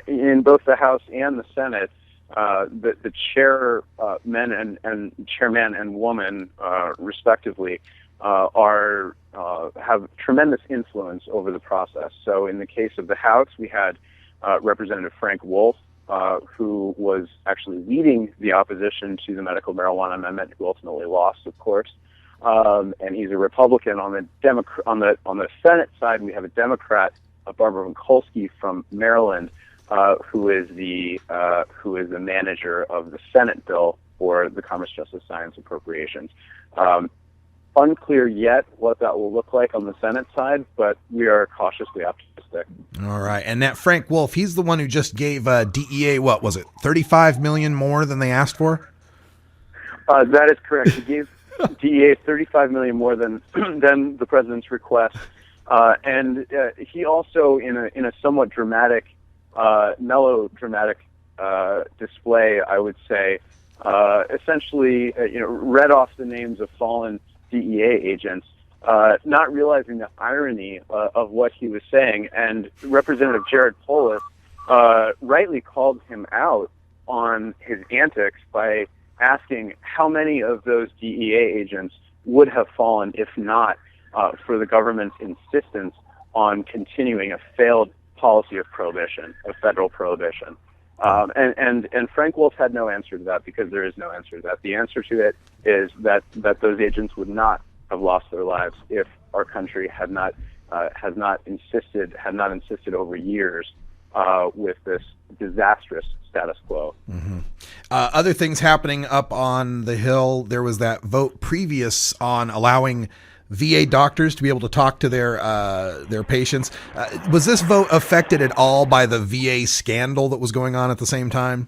in both the House and the Senate. The chairmen and chairman and woman, respectively, have tremendous influence over the process. So, in the case of the House, we had Representative Frank Wolf, who was actually leading the opposition to the medical marijuana amendment, who ultimately lost, of course. And he's a Republican. On the Senate side, we have a Democrat, Barbara Mikulski from Maryland, who is the manager of the Senate bill for the Commerce, Justice, Science Appropriations. Unclear yet what that will look like on the Senate side, but we are cautiously optimistic. All right. And that Frank Wolf, he's the one who just gave DEA, what was it, $35 million more than they asked for? That is correct. He gave DEA $35 million more than the president's request. And he also, in a somewhat dramatic, melodramatic display, I would say, essentially, read off the names of fallen DEA agents, not realizing the irony of what he was saying. And Representative Jared Polis rightly called him out on his antics by asking how many of those DEA agents would have fallen if not for the government's insistence on continuing a failed policy of prohibition, of federal prohibition. And Frank Wolf had no answer to that, because there is no answer to that. The answer to it is that those agents would not have lost their lives if our country had not insisted over years with this disastrous status quo. Mm-hmm. Other things happening up on the Hill. There was that vote previous on allowing VA doctors to be able to talk to their patients. Was this vote affected at all by the VA scandal that was going on at the same time?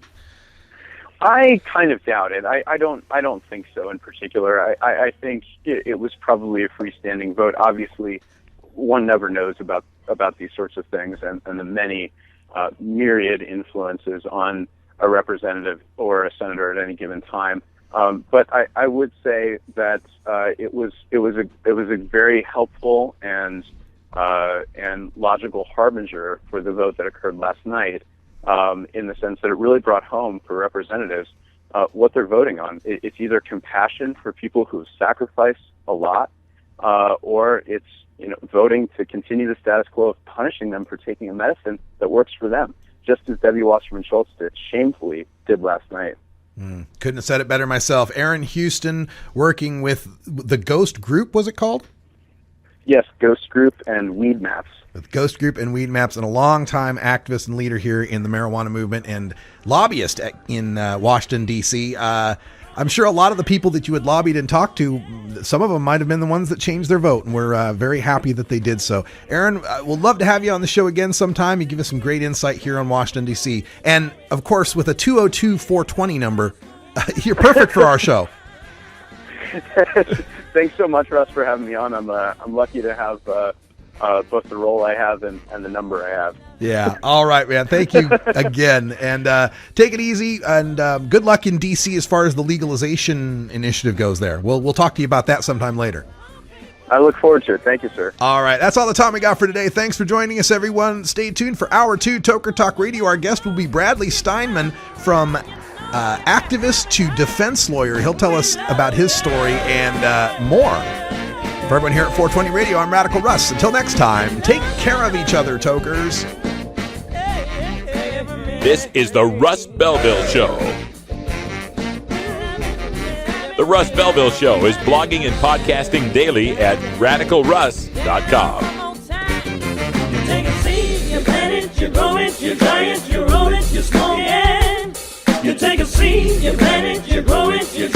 I kind of doubt it. I don't think so in particular. I think it was probably a freestanding vote. Obviously, one never knows about these sorts of things and the many myriad influences on a representative or a senator at any given time. But I would say that it was a very helpful and logical harbinger for the vote that occurred last night, in the sense that it really brought home for representatives what they're voting on. It's either compassion for people who have sacrificed a lot, or it's voting to continue the status quo of punishing them for taking a medicine that works for them, just as Debbie Wasserman Schultz shamefully did last night. Couldn't have said it better myself. Aaron Houston, working with the Ghost Group, was it called? Yes, Ghost Group and Weed Maps. With Ghost Group and Weed Maps, and a longtime activist and leader here in the marijuana movement and lobbyist in Washington, D.C. I'm sure a lot of the people that you had lobbied and talked to, some of them might have been the ones that changed their vote, and we're very happy that they did so. Aaron, we'll love to have you on the show again sometime. You give us some great insight here on Washington, D.C. And, of course, with a 202-420 number, you're perfect for our show. Thanks so much, Russ, for having me on. I'm lucky to have both the role I have and the number I have. Yeah. All right, man. Thank you again. And take it easy, and good luck in D.C. as far as the legalization initiative goes there. We'll talk to you about that sometime later. I look forward to it. Thank you, sir. All right. That's all the time we got for today. Thanks for joining us, everyone. Stay tuned for Hour 2 Toker Talk Radio. Our guest will be Bradley Steinman, from activist to defense lawyer. He'll tell us about his story and more. For everyone here at 420 Radio, I'm Radical Russ. Until next time, take care of each other, tokers. This is the Russ Belville Show. The Russ Belville Show is blogging and podcasting daily at radicalruss.com. You take a seed, you plant it, you grow it, you dry it, you roll it, you smoke it. You take a seed, you plant it, you grow it, you